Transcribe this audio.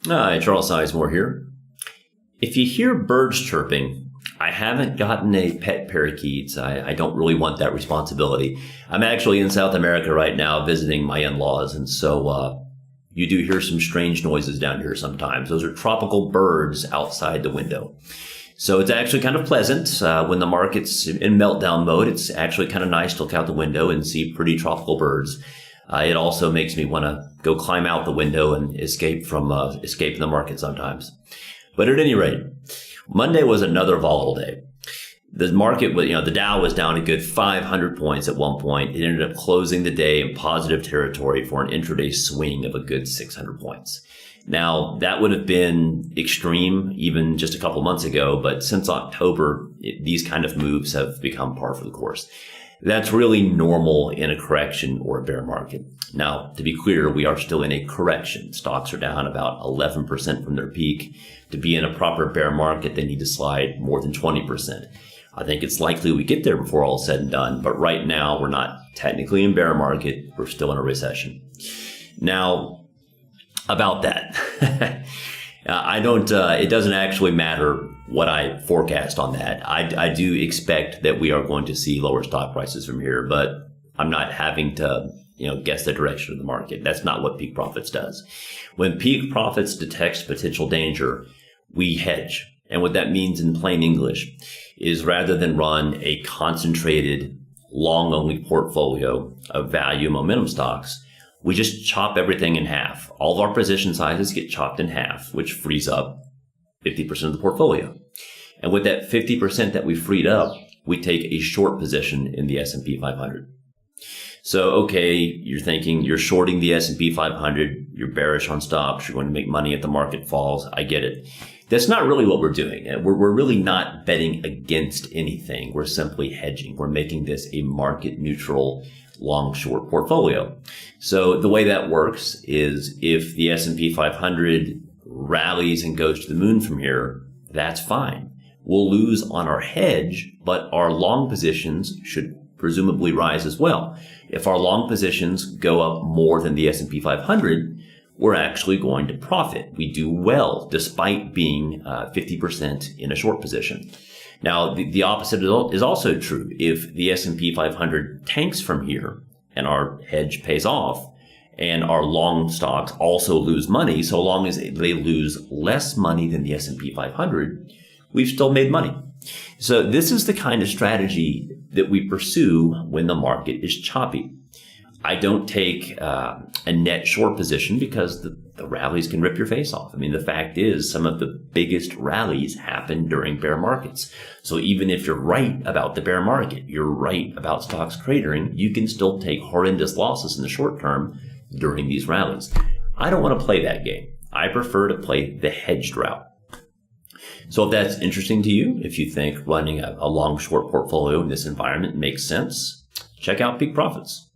Hi, Charles Sizemore here. If you hear birds chirping, I haven't gotten a pet parakeet. I don't really want that responsibility. I'm actually in South America right now visiting my in-laws, and so you do hear some strange noises down here sometimes. Those are tropical birds outside the window. So it's actually kind of pleasant when the market's in meltdown mode. It's actually kind of nice to look out the window and see pretty tropical birds. It also makes me want to go climb out the window and escape the market sometimes. But at any rate, Monday was another volatile day. The market was, the Dow was down a good 500 points at one point. It ended up closing the day in positive territory for an intraday swing of a good 600 points. Now, that would have been extreme even just a couple months ago, but since October, these kind of moves have become par for the course. That's really normal in a correction or a bear market. Now, to be clear, we are still in a correction. Stocks are down about 11% from their peak. To be in a proper bear market, they need to slide more than 20%. I think it's likely we get there before all is said and done, but right now we're not technically in bear market. We're still in a recession. Now, about that, it doesn't actually matter what I forecast on that. I do expect that we are going to see lower stock prices from here, but I'm not having to, guess the direction of the market. That's not what Peak Profits does. When Peak Profits detects potential danger, we hedge. And what that means in plain English is rather than run a concentrated long-only portfolio of value momentum stocks, we just chop everything in half. All of our position sizes get chopped in half, which frees up 50% of the portfolio. And with that 50% that we freed up, we take a short position in the S&P 500. So, okay, you're thinking you're shorting the S&P 500, you're bearish on stocks, you're going to make money if the market falls. I get it. That's not really what we're doing. We're really not betting against anything. We're simply hedging. We're making this a market neutral long-short portfolio. So the way that works is if the S&P 500 rallies and goes to the moon from here, that's fine. We'll lose on our hedge, but our long positions should presumably rise as well. If our long positions go up more than the S&P 500, we're actually going to profit. We do well despite being 50% in a short position. Now, the opposite is also true. If the S&P 500 tanks from here and our hedge pays off and our long stocks also lose money, so long as they lose less money than the S&P 500, we've still made money. So this is the kind of strategy that we pursue when the market is choppy. I don't take a net short position because the rallies can rip your face off. I mean, the fact is some of the biggest rallies happen during bear markets. So even if you're right about the bear market, you're right about stocks cratering, you can still take horrendous losses in the short term during these rallies. I don't want to play that game. I prefer to play the hedged route. So if that's interesting to you, if you think running a long short portfolio in this environment makes sense, check out Peak Profits.